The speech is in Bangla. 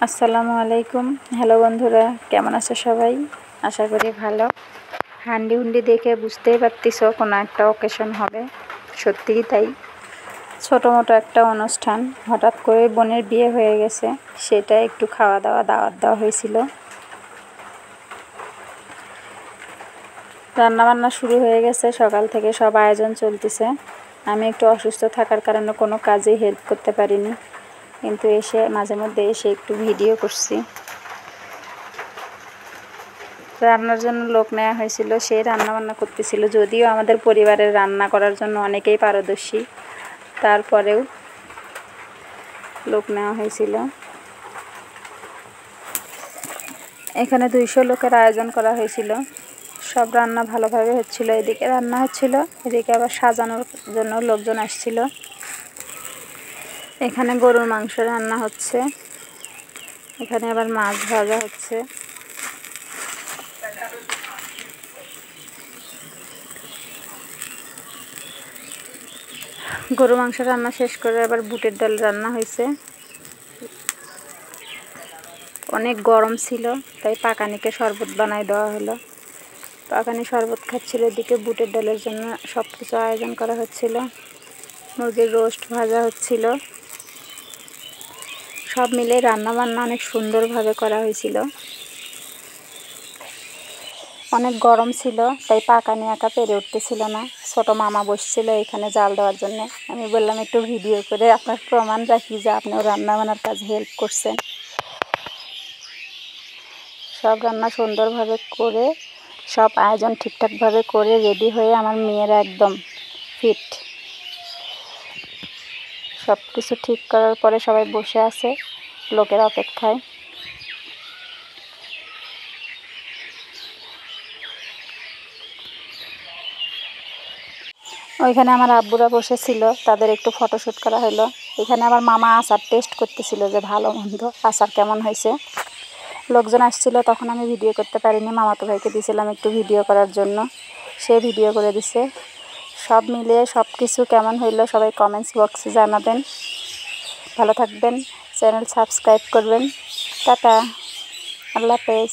আসসালামু আলাইকুম। হ্যালো বন্ধুরা, কেমন আছো সবাই? আশা করি ভালো। হান্ডি হুন্ডি দেখে বুঝতেই পারতেছো কোনো একটা অকেশন হবে, সত্যিই তাই। ছোটো মোটো একটা অনুষ্ঠান, হঠাৎ করে বোনের বিয়ে হয়ে গেছে, সেটা একটু খাওয়া দাওয়া দাওয়াত দেওয়া হয়েছিল। রান্নাবান্না শুরু হয়ে গেছে, সকাল থেকে সব আয়োজন চলতেছে। আমি একটু অসুস্থ থাকার কারণে কোনো কাজে হেল্প করতে পারিনি, কিন্তু এসে মাঝে মধ্যে এসে একটু ভিডিও করছি। রান্নার জন্য লোক নেওয়া হয়েছিল, সেই রান্নাবান্না করতেছিল। যদিও আমাদের পরিবারের রান্না করার জন্য অনেকেই পারদর্শী, তারপরেও লোক নেওয়া হয়েছিল। এখানে 200 লোকের আয়োজন করা হয়েছিল। সব রান্না ভালোভাবে হচ্ছিল। এদিকে রান্না হচ্ছিল, এদিকে আবার সাজানোর জন্য লোকজন আসছিল। এখানে গরুর মাংস রান্না হচ্ছে, এখানে আবার মাছ ভাজা হচ্ছে। গরু মাংস রান্না শেষ করে আবার বুটের ডাল রান্না হয়েছে। অনেক গরম ছিল, তাই পাকানিকে শরবত বানায় দেওয়া হলো। পাকানি শরবত খাচ্ছিল, এদিকে বুটের ডালের জন্য সব কিছু আয়োজন করা হচ্ছিল। মুরগির রোস্ট ভাজা হচ্ছিল। সব মিলে রান্নাবান্না অনেক সুন্দরভাবে করা হয়েছিল। অনেক গরম ছিল, তাই পাকানি একা পেরে উঠতেছিল না। ছোট মামা বসছিল এখানে জাল দেওয়ার জন্য। আমি বললাম একটু ভিডিও করে আপনার প্রমাণ রাখি যে আপনিও রান্নাবান্নার কাজে হেল্প করছেন। সব রান্না সুন্দরভাবে করে, সব আয়োজন ঠিকঠাকভাবে করে রেডি হয়ে আমার মেয়েরা একদম ফিট। সব কিছু ঠিক করার পরে সবাই বসে আছে লোকের অপেক্ষায়। ওইখানে আমার আব্বুরা বসেছিল, তাদের একটু ফটোশ্যুট করা হলো। এখানে আমার মামা আচার টেস্ট করতেছিল যে ভালো মন্দ আচার কেমন হয়েছে। লোকজন আসছিল, তখন আমি ভিডিও করতে পারিনি। মামাতো ভাইকে দিয়েছিলাম একটু ভিডিও করার জন্য, সে ভিডিও করে দিছে। সব মিলিয়ে সব কিছু কেমন হইলো সবাই কমেন্টস বক্সে জানাবেন। ভালো থাকবেন, চ্যানেল সাবস্ক্রাইব করবেন। টাটা, আল্লাহ হাফেজ।